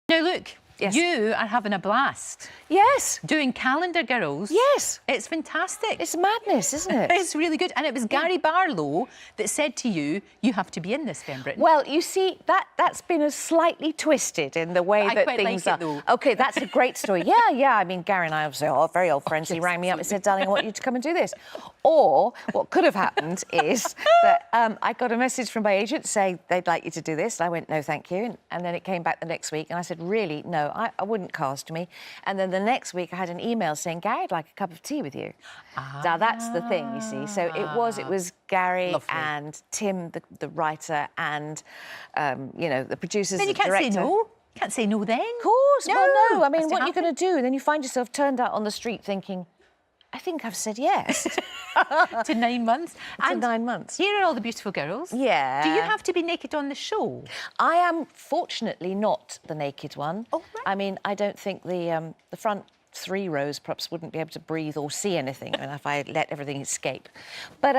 Now look, Yes. you are having a blast. Yes. Doing Calendar Girls. Yes. It's fantastic. It's madness, isn't it? It's really good. And it was Gary Barlow that said to you, you have to be in this, Fern Britton. Well, you see, that's been a slightly twisted in the way that things like are. it, though. OK, that's a great story. Yeah. I mean, Gary and I obviously are very old friends. He rang me up and said, darling, I want you to come and do this. Or what could have happened is that I got a message from my agent saying they'd like you to do this. And I went, no, thank you. And then it came back the next week. And I said, really, no, I wouldn't cast me. And then the next week I had an email saying, Gary, I'd like a cup of tea with you. Now, that's the thing, you see. So it was Gary Lovely. and Tim, the writer, and, you know, the producers, Then you the can't director. say no. Can't say no then. Of course. No. Well, no. I mean, Has to what are you happen. going to do? And then you find yourself turned out on the street thinking, I think I've said yes To 9 months. to 9 months. Here are all the beautiful girls. Yeah. Do you have to be naked on the show? I am fortunately not the naked one. Oh, right. I mean, I don't think the front 3 rows perhaps wouldn't be able to breathe or see anything if I let everything escape. But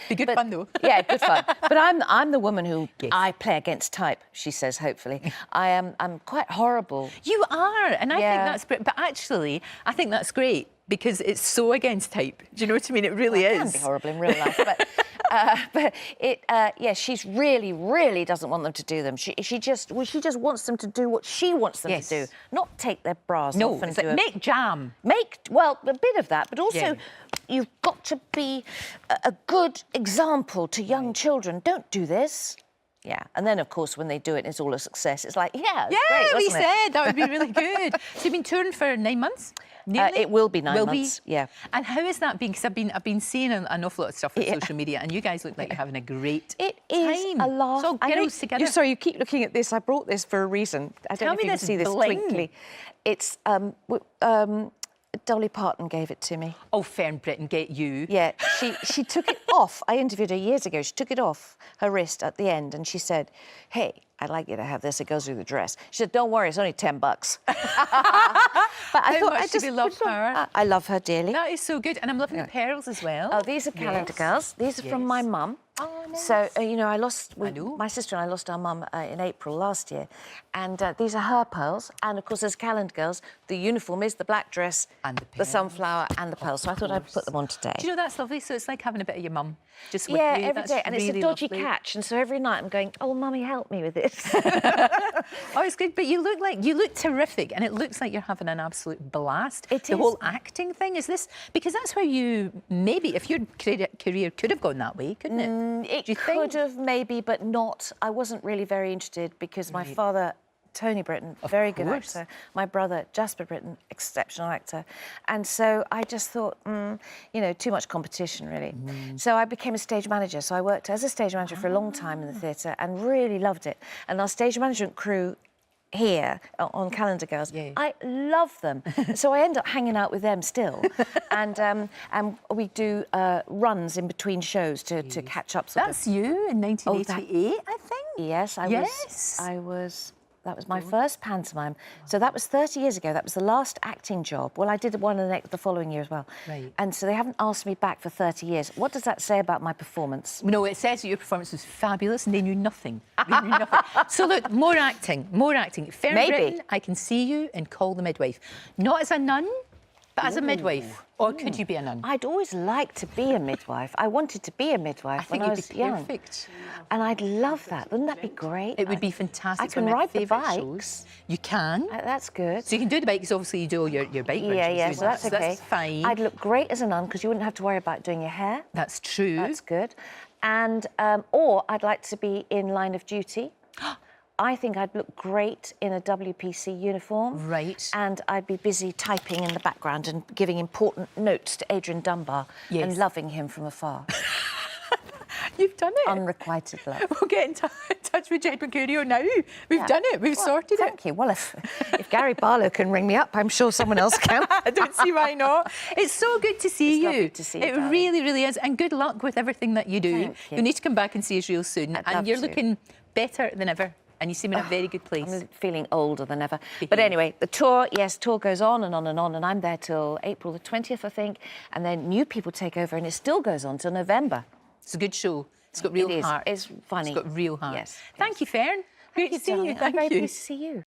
Be good fun though. Yeah, good fun. But I'm the woman who Yes. I play against type. She says, hopefully. I'm quite horrible. You are, and I think Yeah. that's great. But actually, I think that's great because it's so against type. Do you know what I mean? It really It is. can be horrible in real life, but yeah, she's really doesn't want them to do them. She just wants them to do what she wants them Yes. to do, not take their bras No, off and it's do like, it. make jam. Well, a bit of that, but also Yeah. you've got to be a good example to young children. Don't do this. Yeah, and then of course when they do it, and it's all a success. It's like, yeah, it's Yeah, great, we wasn't it? said that would be really good. So you've been touring for 9 months? Nearly? It will be 9 months. Yeah. And how is that been? Because I've been seeing an awful lot of stuff on Yeah. social media, and you guys look like you're having a great It time. is a laugh. It's all I know girls together. Sorry, you keep looking at this. I brought this for a reason. I don't Tell know if me you can this see this bling. twinkly. It's Dolly Parton gave it to me. Oh, Fern Britton, get you. Yeah, she took it off. I interviewed her years ago. She took it off her wrist at the end, and she said, "Hey, I'd like you to have this. It goes through the dress." She said, "Don't worry, it's only $10." But I How thought much I do just we love her? I love her dearly. That is so good. And I'm loving the pearls as well. Oh, these are calendar Yes. girls. These are from my Yes. mum. Oh, nice. So, you know, know. my sister and I lost our mum in April last year. And these are her pearls. And, of course, as calendar girls, the uniform is the black dress, And the the pearls. sunflower and the pearls. So I thought I'd put them on today. Do you know, that's lovely. So it's like having a bit of your mum just with Yeah, you. every That's day. And it's a really dodgy lovely. catch. And so every night I'm going, oh, Mummy, help me with this. Oh, it's good. But you look terrific, and it looks like you're having an absolute blast. It the is. whole acting thing, is this because that's where you maybe, if your career could have gone that way, couldn't it? It Do you could think? have, maybe, but not. I wasn't really very interested because my father, Tony Britton, very good course. actor. My brother, Jasper Britton, exceptional actor. And so I just thought, you know, too much competition, really. So I became a stage manager. So I worked as a stage manager for a long time in the theatre and really loved it. And our stage management crew here on Calendar Girls, Yeah. I love them. So I end up hanging out with them still. And we do runs in between shows to catch up. Sort of. That's you in 1988, I think. Yes, Yes. That was my first pantomime. So that was 30 years ago. That was the last acting job. Well, I did one the following year as well. Right. And so they haven't asked me back for 30 years. What does that say about my performance? No, it says that your performance was fabulous, and they knew nothing. They knew nothing. So look, more acting, more acting. Fern Maybe. Britton, I can see you in Call the Midwife, not as a nun, but as a midwife. Or could you be a nun? I'd always liked to be a midwife. I wanted to be a midwife I think when I you'd was be young. perfect. And I'd love that. Wouldn't that be great? It would be fantastic. I It's one can of my ride the favourite bikes. shows. You can. That's good. So you can do the bikes, obviously you do all your bike Yeah, rides, yeah, do so that. that's okay. That's fine. I'd look great as a nun because you wouldn't have to worry about doing your hair. That's true. That's good. And, or I'd like to be in line of duty. I think I'd look great in a WPC uniform. Right. And I'd be busy typing in the background and giving important notes to Adrian Dunbar Yes. and loving him from afar. You've done it. Unrequited love. We'll get in touch with Jed Mercurio now. We've done it. We've sorted it. Thank you. Well, if Gary Barlow can ring me up, I'm sure someone else can. I don't see why not. It's so good to see It's you. lovely to see you, It darling. really, really is. And good luck with everything that you do. Thank you. You'll need to come back and see us real soon. I'd and love you're to. looking better than ever. And you seem in a very good place. I'm feeling older than ever. But anyway, the tour, yes, tour goes on and on and on, and I'm there till April the 20th, I think, and then new people take over, and it still goes on till November. It's a good show. It's got real It is. heart. It's funny. It's got real heart. Yes. Thank you, Fern. Great to see you. I'm Thank very you. pleased to see you.